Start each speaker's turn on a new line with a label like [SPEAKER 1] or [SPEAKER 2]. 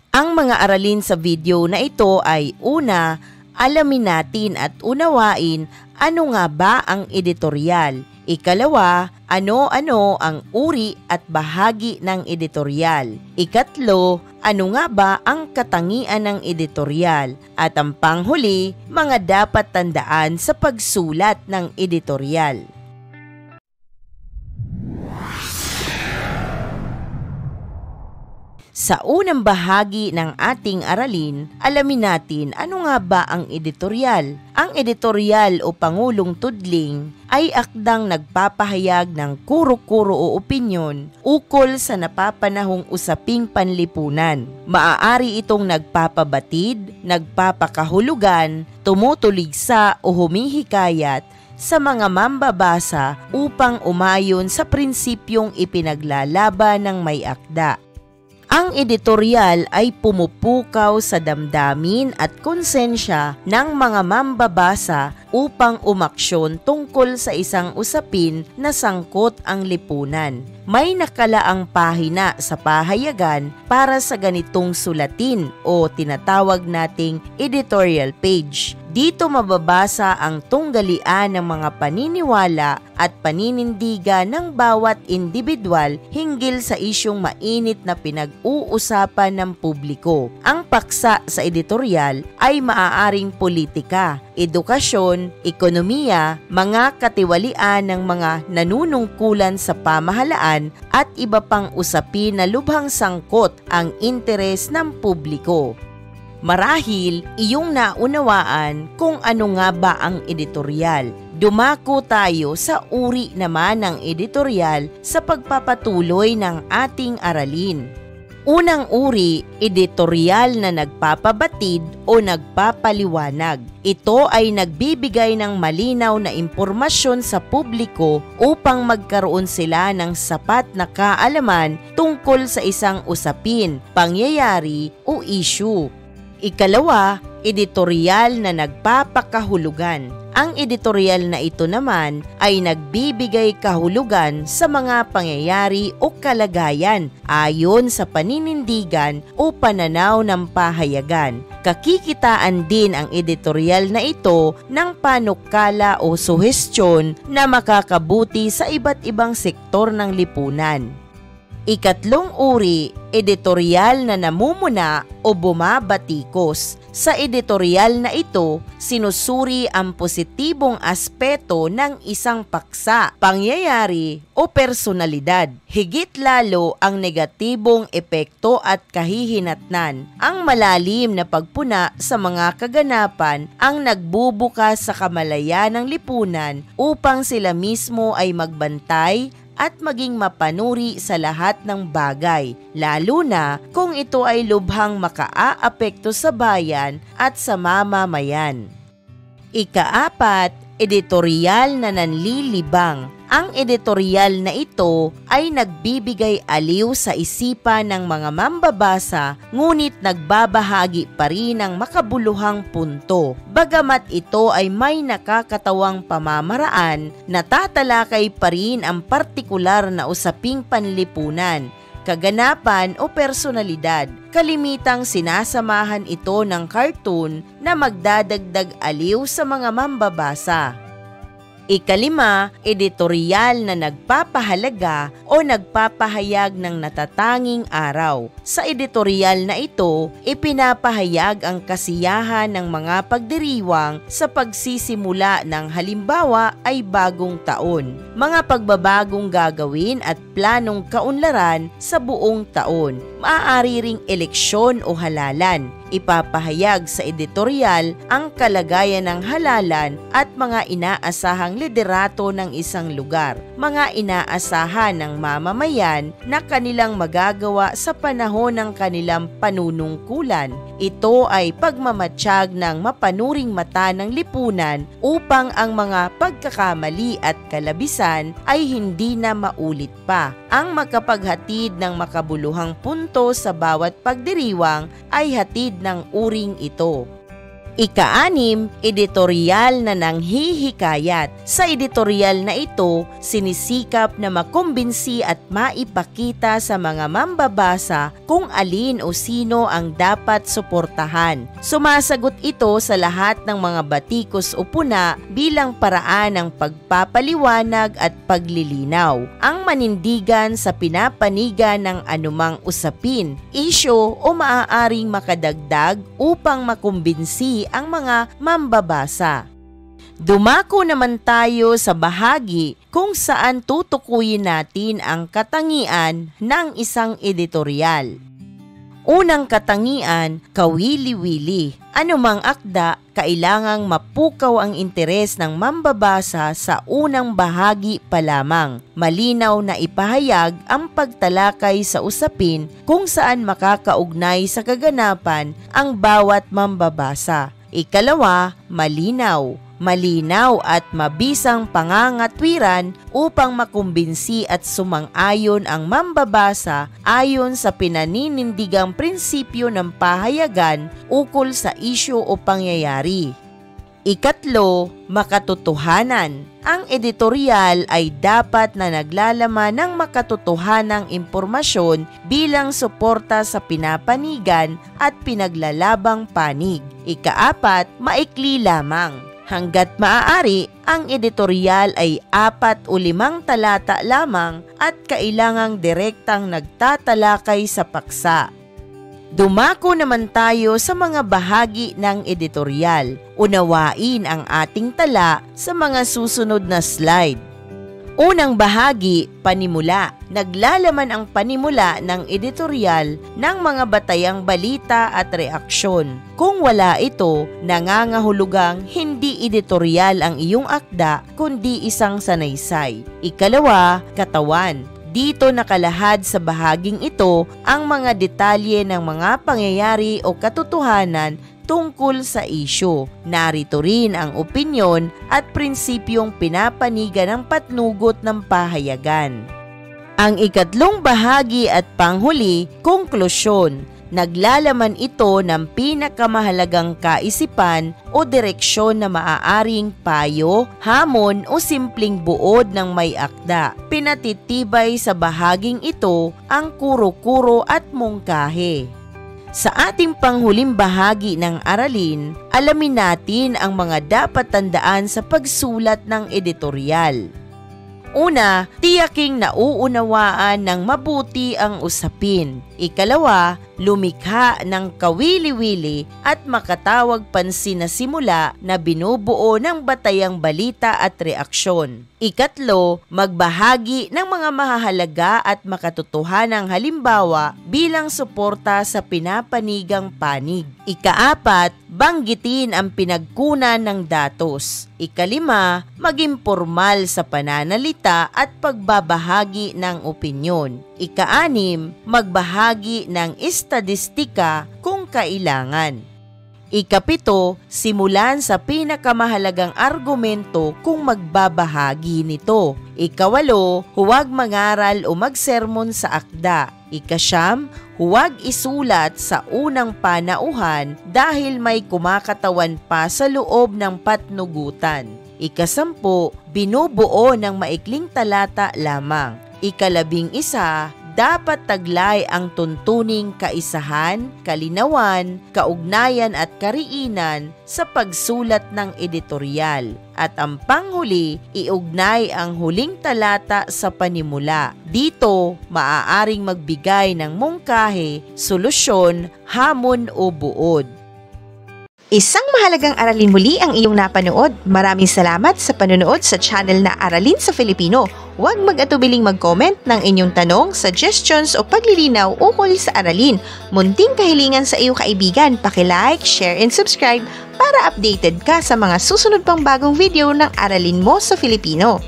[SPEAKER 1] Ang mga aralin sa video na ito ay una, alamin natin at unawain ano nga ba ang editorial. Ikalawa, ano-ano ang uri at bahagi ng editorial. Ikatlo, ano nga ba ang katangian ng editorial? At ang panghuli, mga dapat tandaan sa pagsulat ng editorial. Sa unang bahagi ng ating aralin, alamin natin ano nga ba ang editorial. Ang editorial o pangulong tudling ay akdang nagpapahayag ng kuro-kuro o opinyon ukol sa napapanahong usaping panlipunan. Maaari itong nagpapabatid, nagpapakahulugan, tumutuligsa o humihikayat sa mga mambabasa upang umayon sa prinsipyong ipinaglalaban ng may akda. Ang editorial ay pumupukaw sa damdamin at konsensya ng mga mambabasa upang umaksyon tungkol sa isang usapin na sangkot ang lipunan. May nakalaang pahina sa pahayagan para sa ganitong sulatin o tinatawag nating editorial page. Dito mababasa ang tunggalian ng mga paniniwala at paninindigan ng bawat individual hinggil sa isyong mainit na pinag-uusapan ng publiko. Ang paksa sa editorial ay maaaring politika, edukasyon, ekonomiya, mga katiwalian ng mga nanunungkulan sa pamahalaan at iba pang usapin na lubhang sangkot ang interes ng publiko. Marahil iyong naunawaan kung ano nga ba ang editorial. Dumako tayo sa uri naman ng editorial sa pagpapatuloy ng ating aralin. Unang uri, editorial na nagpapabatid o nagpapaliwanag. Ito ay nagbibigay ng malinaw na impormasyon sa publiko upang magkaroon sila ng sapat na kaalaman tungkol sa isang usapin, pangyayari o issue. Ikalawa, editorial na nagpapakahulugan. Ang editorial na ito naman ay nagbibigay kahulugan sa mga pangyayari o kalagayan ayon sa paninindigan o pananaw ng pahayagan. Kakikitaan din ang editorial na ito ng panukala o suhestyon na makakabuti sa iba't ibang sektor ng lipunan. Ikatlong uri, editorial na namumuna o bumabatikos. Sa editorial na ito, sinusuri ang positibong aspeto ng isang paksa, pangyayari o personalidad. Higit lalo ang negatibong epekto at kahihinatnan. Ang malalim na pagpuna sa mga kaganapan ang nagbubukas sa kamalayan ng lipunan upang sila mismo ay magbantay at maging mapanuri sa lahat ng bagay, lalo na kung ito ay lubhang makaaapekto sa bayan at sa mamamayan. Ikaapat, editorial na nanlilibang. Ang editorial na ito ay nagbibigay aliw sa isipan ng mga mambabasa ngunit nagbabahagi pa rin ng makabuluhang punto. Bagamat ito ay may nakakatawang pamamaraan, natatalakay pa rin ang partikular na usaping panlipunan, kaganapan o personalidad. Kalimitang sinasamahan ito ng cartoon na magdadagdag aliw sa mga mambabasa. Ikalima, editorial na nagpapahalaga o nagpapahayag ng natatanging araw. Sa editorial na ito, ipinapahayag ang kasiyahan ng mga pagdiriwang sa pagsisimula ng halimbawa ay bagong taon, mga pagbabagong gagawin at planong kaunlaran sa buong taon, maaari ring eleksyon o halalan. Ipapahayag sa editorial ang kalagayan ng halalan at mga inaasahang liderato ng isang lugar, mga inaasahan ng mamamayan na kanilang magagawa sa panahon ng kanilang panunungkulan. Ito ay pagmamatsyag ng mapanuring mata ng lipunan upang ang mga pagkakamali at kalabisan ay hindi na maulit pa. Ang makapaghatid ng makabuluhang punto sa bawat pagdiriwang ay hatid ng uring ito. Ika-6, editorial na nanghihikayat. Sa editorial na ito, sinisikap na makumbinsi at maipakita sa mga mambabasa kung alin o sino ang dapat suportahan. Sumasagot ito sa lahat ng mga batikos o puna bilang paraan ng pagpapaliwanag at paglilinaw. Ang manindigan sa pinapanigan ng anumang usapin, isyu o maaaring makadagdag upang makumbinsi ang mga mambabasa. Dumako naman tayo sa bahagi kung saan tutukuyin natin ang katangian ng isang editorial. Unang katangian, kawili-wili. Anumang akda, kailangang mapukaw ang interes ng mambabasa sa unang bahagi pa lamang. Malinaw na ipahayag ang pagtalakay sa usapin kung saan makakaugnay sa kaganapan ang bawat mambabasa. Ikalawa, malinaw. Malinaw at mabisang pangangatwiran upang makumbinsi at sumang-ayon ang mambabasa ayon sa pinaninindigang prinsipyo ng pahayagan ukol sa isyu o pangyayari. Ikatlo, makatotohanan. Ang editorial ay dapat na naglalaman ng makatotohanang impormasyon bilang suporta sa pinapanigan at pinaglalabang panig. Ika-4, maikli lamang. Hanggat maaari, ang editorial ay 4 o 5 talata lamang at kailangang direktang nagtatalakay sa paksa. Dumako naman tayo sa mga bahagi ng editorial. Unawain ang ating tala sa mga susunod na slide. Unang bahagi, panimula. Naglalaman ang panimula ng editorial ng mga batayang balita at reaksyon. Kung wala ito, nangangahulugang hindi editorial ang iyong akda kundi isang sanaysay. Ikalawa, katawan. Dito nakalahad sa bahaging ito ang mga detalye ng mga pangyayari o katotohanan tungkol sa isyu. Narito rin ang opinyon at prinsipyong pinapanigan ng patnugot ng pahayagan. Ang ikatlong bahagi at panghuli, konklusyon. Naglalaman ito ng pinakamahalagang kaisipan o direksyon na maaaring payo, hamon o simpleng buod ng may akda. Pinatitibay sa bahaging ito ang kuro-kuro at mungkahe. Sa ating panghuling bahagi ng aralin, alamin natin ang mga dapat tandaan sa pagsulat ng editorial. Una, tiyaking nauunawaan ng mabuti ang usapin. Ikalawa, lumikha ng kawili-wili at makatawag pansin na simula na binubuo ng batayang balita at reaksyon. Ikatlo, magbahagi ng mga mahahalaga at makatotohanang halimbawa bilang suporta sa pinapanigang panig. Ika-4, banggitin ang pinagkunan ng datos. Ikalima, maging formal sa pananalita at pagbabahagi ng opinyon. Ika-6, magbahagi ng estadistika kung kailangan. Ika-7, simulan sa pinakamahalagang argumento kung magbabahagi nito. Ika-8, huwag mangaral o magsermon sa akda. Ika-9, huwag isulat sa unang panauhan dahil may kumakatawan pa sa loob ng patnugutan. Ika-10, binubuo ng maikling talata lamang. Ika-11, dapat taglay ang tuntuning kaisahan, kalinawan, kaugnayan at kariinan sa pagsulat ng editorial. At ang panghuli, iugnay ang huling talata sa panimula. Dito, maaaring magbigay ng mungkahe, solusyon, hamon o buod.
[SPEAKER 2] Isang mahalagang aralin muli ang iyong napanood. Maraming salamat sa panonood sa channel na Aralin sa Filipino. Huwag mag-atubiling mag-comment ng inyong tanong, suggestions o paglilinaw ukol sa aralin. Munting kahilingan sa iyong kaibigan, paki-like, share and subscribe para updated ka sa mga susunod pang bagong video ng Aralin mo sa Filipino.